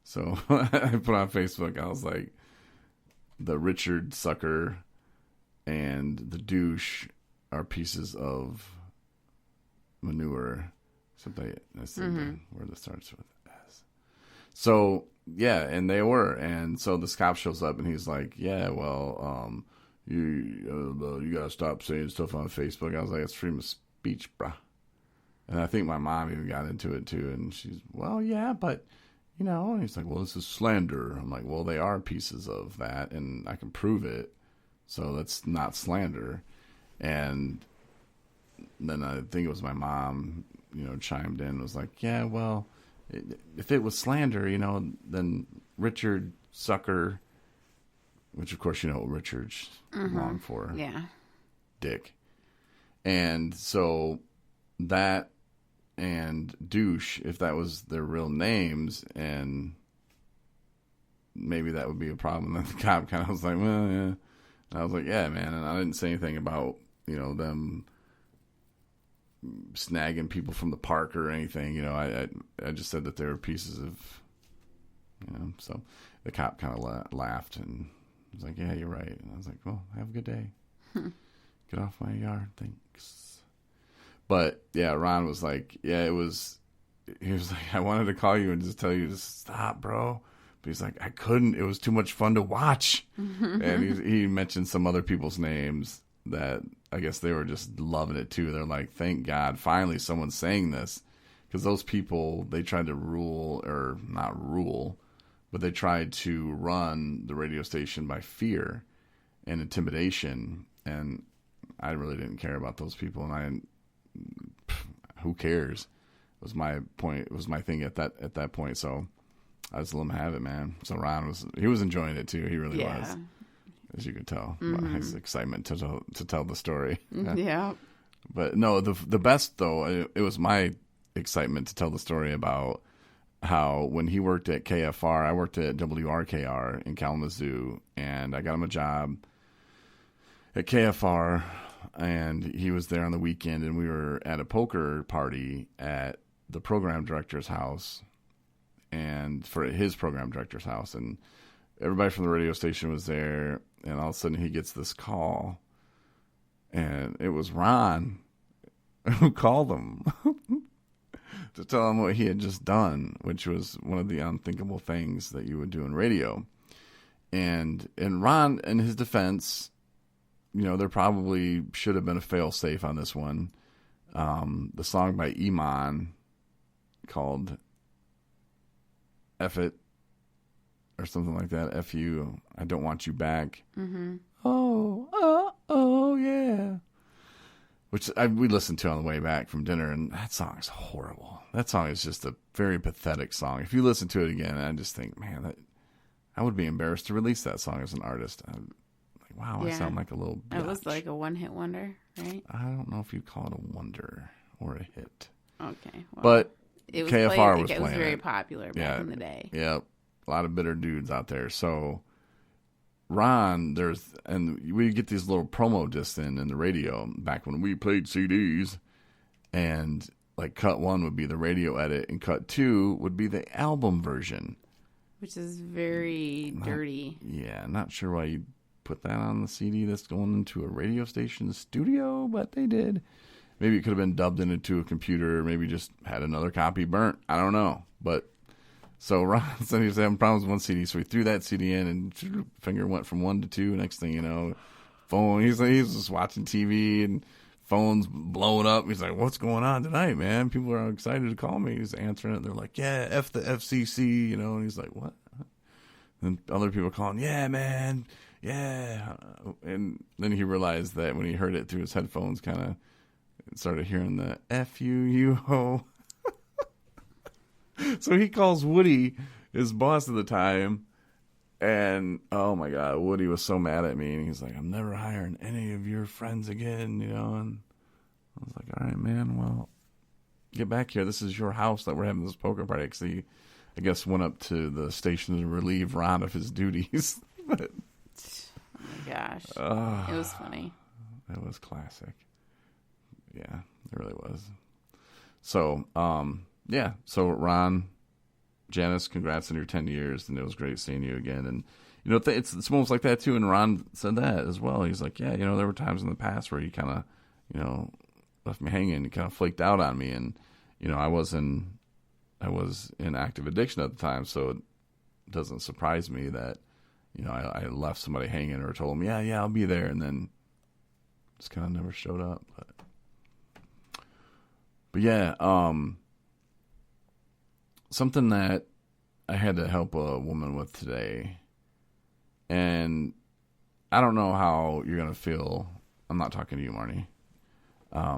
So I put on Facebook, I was like, the Richard sucker and the douche are pieces of manure. So I said the word that starts with S. So yeah, and they were, and so this cop shows up and he's like, yeah, well, you gotta stop saying stuff on Facebook. I was like, it's freedom of speech, bruh. And I think my mom even got into it too, and she's, well, yeah, but and he's like, well, this is slander. I'm like, well, they are pieces of that, and I can prove it. So that's not slander. And then I think it was my mom, chimed in, was like, yeah, well, if it was slander, then Richard Sucker, which of course what Richard's long for. Yeah. Dick. And so that and douche, if that was their real names, and maybe that would be a problem. And the cop kind of was like, well, yeah. And I was like, yeah, man. And I didn't say anything about, them snagging people from the park or anything. I just said that they were pieces of, so the cop kind of laughed and was like, yeah, you're right. And I was like, well, have a good day. Get off my yard. Thanks. But yeah, Ron was like, yeah, he was like, I wanted to call you and just tell you to stop, bro. But he's like, I couldn't. It was too much fun to watch. And he mentioned some other people's names that I guess they were just loving it too. They're like, thank God, finally someone's saying this. Because those people, they tried to not rule, but they tried to run the radio station by fear and intimidation. And I really didn't care about those people. And who cares? It was my point. It was my thing at that point. So I just let him have it, man. So Ron was enjoying it too. He really was, as you could tell by his excitement to tell the story. Yeah. But no, the best though, it was my excitement to tell the story about how when he worked at KFR, I worked at WRKR in Kalamazoo, and I got him a job at KFR. And he was there on the weekend, and we were at a poker party at the program director's house, and for his program director's house, and everybody from the radio station was there, and all of a sudden he gets this call, and it was Ron who called him to tell him what he had just done, which was one of the unthinkable things that you would do in radio. And Ron, in his defense, there probably should have been a fail-safe on this one. The song by Iman called F It or something like that. F You, I Don't Want You Back. Mm-hmm. Oh, yeah. Which we listened to on the way back from dinner, and that song is horrible. That song is just a very pathetic song. If you listen to it again, I just think, man, I would be embarrassed to release that song as an artist. Wow, I sound like a little bitch. It was like a one-hit wonder, right? I don't know if you call it a wonder or a hit. Okay. Well, but it was KFR was playing. It was very it. popular back in the day. Yep. A lot of bitter dudes out there. So Ron, and we get these little promo discs in the radio back when we played CDs, and like cut 1 would be the radio edit and cut 2 would be the album version. Which is very dirty. Yeah, not sure why you put that on the CD that's going into a radio station studio, but they did. Maybe it could have been dubbed into a computer, maybe just had another copy burnt. I don't know. But so Ron said he was having problems with one CD, so he threw that CD in, and finger went from 1 to 2. Next thing you know, phone. He's just watching TV and phone's blowing up. He's like, "What's going on tonight, man? People are excited to call me." He's answering it. They're like, "Yeah, F the FCC," And he's like, "What?" And other people calling, "Yeah, man. Yeah." And then he realized that when he heard it through his headphones, kind of started hearing the F-U-U-O. So he calls Woody, his boss at the time, and oh my God, Woody was so mad at me. And he's like, "I'm never hiring any of your friends again," And I was like, "All right, man, well, get back here. This is your house that we're having this poker party." Because he, I guess, went up to the station to relieve Ron of his duties. But, oh my gosh. It was funny. It was classic. Yeah, it really was. So, so Ron Janice, congrats on your 10 years, and it was great seeing you again. And, it's almost like that, too, and Ron said that as well. He's like, yeah, there were times in the past where you kind of, left me hanging, you kind of flaked out on me, and, I was in active addiction at the time, so it doesn't surprise me that, I left somebody hanging or told them, yeah, I'll be there, and then just kind of never showed up. But yeah, something that I had to help a woman with today, and I don't know how you're going to feel. I'm not talking to you, Marney. I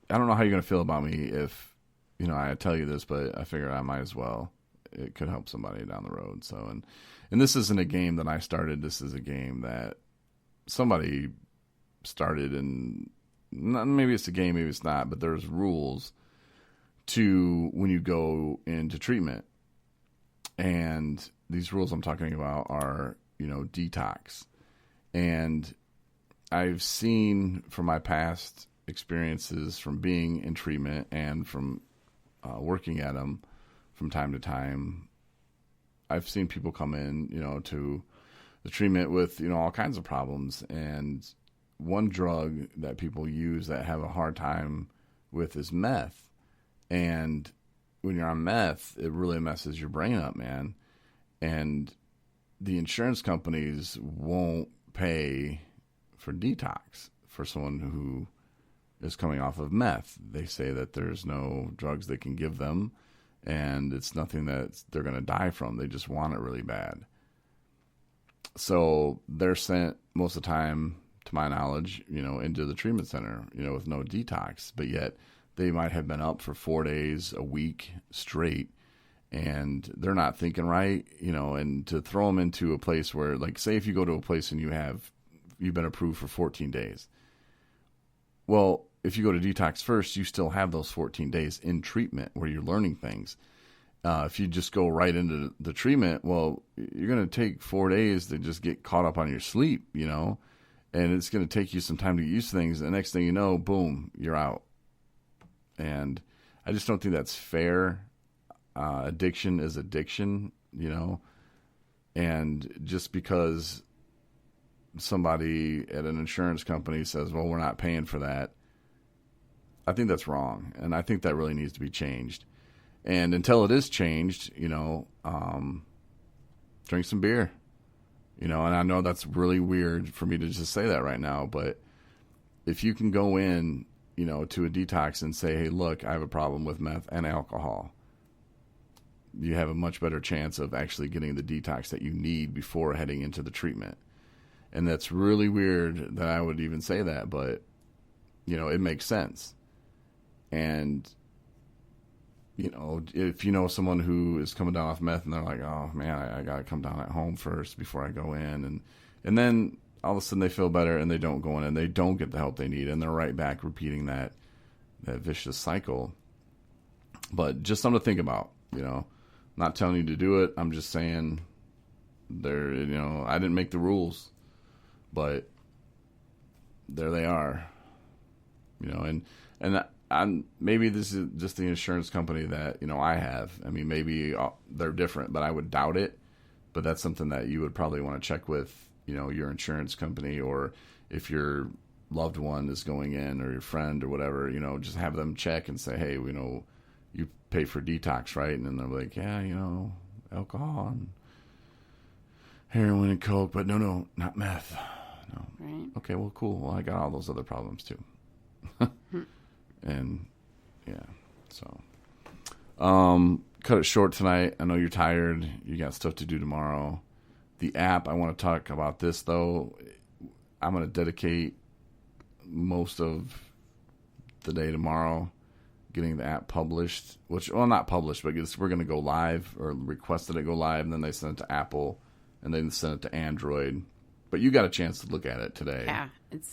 don't know how you're going to feel about me if, I tell you this, but I figure I might as well. It could help somebody down the road. So, and this isn't a game that I started. This is a game that somebody started, and maybe it's a game, maybe it's not, but there's rules to when you go into treatment. And these rules I'm talking about are, detox. And I've seen from my past experiences from being in treatment and from working at them from time to time, I've seen people come in, to the treatment with, all kinds of problems. And one drug that people use that have a hard time with is meth. And when you're on meth, it really messes your brain up, man. And the insurance companies won't pay for detox for someone who is coming off of meth. They say that there's no drugs they can give them, and it's nothing that they're going to die from. They just want it really bad. So they're sent most of the time, to my knowledge, into the treatment center, with no detox. But yet they might have been up for 4 days, a week straight, and they're not thinking right, and to throw them into a place where, like, say if you go to a place and you've been approved for 14 days. Well, if you go to detox first, you still have those 14 days in treatment where you're learning things. If you just go right into the treatment, well, you're going to take 4 days to just get caught up on your sleep, and it's going to take you some time to get used to things. The next thing you know, boom, you're out. And I just don't think that's fair. Addiction is addiction, and just because somebody at an insurance company says, well, we're not paying for that, I think that's wrong. And I think that really needs to be changed. And until it is changed, drink some beer, and I know that's really weird for me to just say that right now, but if you can go in, to a detox and say, hey, look, I have a problem with meth and alcohol, you have a much better chance of actually getting the detox that you need before heading into the treatment. And that's really weird that I would even say that, but, it makes sense. And, if someone who is coming down off meth and they're like, oh, man, I got to come down at home first before I go in. And then all of a sudden they feel better and they don't go in and they don't get the help they need. And they're right back repeating that vicious cycle. But just something to think about, Not telling you to do it. I'm just saying I didn't make the rules. But there they are, and maybe this is just the insurance company that, I have. I mean, maybe they're different, but I would doubt it. But that's something that you would probably want to check with, your insurance company, or if your loved one is going in or your friend or whatever, just have them check and say, hey, you pay for detox, right? And then they're like, yeah, alcohol and heroin and coke, but no, not meth. No. Right. Okay, well, cool. Well, I got all those other problems too. And yeah, so cut it short tonight. I know you're tired. You got stuff to do tomorrow. The app, I want to talk about this though. I'm going to dedicate most of the day tomorrow getting the app published, not published, but we're going to go live, or requested it go live, and then they send it to Apple, and then send it to Android. But you got a chance to look at it today. Yeah, it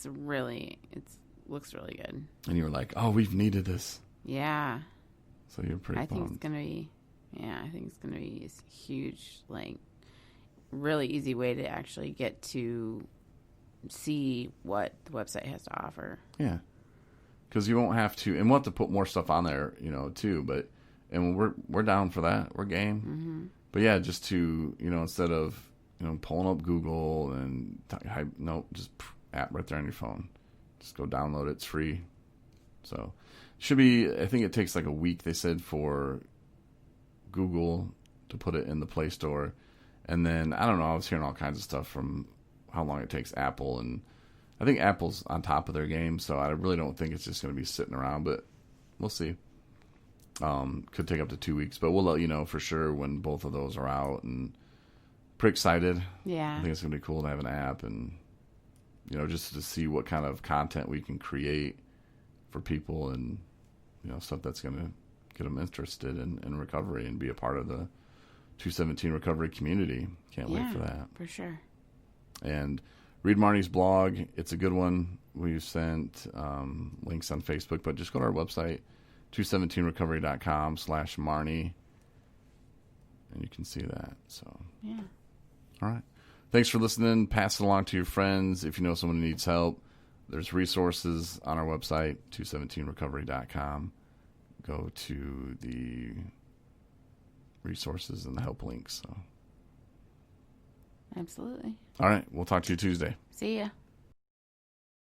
looks really good. And you were like, oh, we've needed this. Yeah. So you're pretty pumped. I think it's going to be a huge, really easy way to actually get to see what the website has to offer. Yeah. Because you won't have to, and we'll have to put more stuff on there, too. But and we're down for that. We're game. Mm-hmm. But yeah, just to, instead of, pulling up Google and nope, just app right there on your phone. Just go download it. It's free. So should be, I think it takes like a week, they said, for Google to put it in the Play Store. And then, I don't know, I was hearing all kinds of stuff from how long it takes Apple. And I think Apple's on top of their game, so I really don't think it's just going to be sitting around. But we'll see. Could take up to 2 weeks. But we'll let you know for sure when both of those are out. And pretty excited. Yeah. I think it's going to be cool to have an app and, just to see what kind of content we can create for people and, stuff that's going to get them interested in recovery and be a part of the 217 recovery community. Can't wait for that. For sure. And read Marney's blog. It's a good one. We've sent links on Facebook, but just go to our website, 217recovery.com/Marney, and you can see that. So, yeah. All right. Thanks for listening. Pass it along to your friends. If you know someone who needs help, there's resources on our website, 217recovery.com. Go to the resources and the help links. So. Absolutely. All right. We'll talk to you Tuesday. See ya.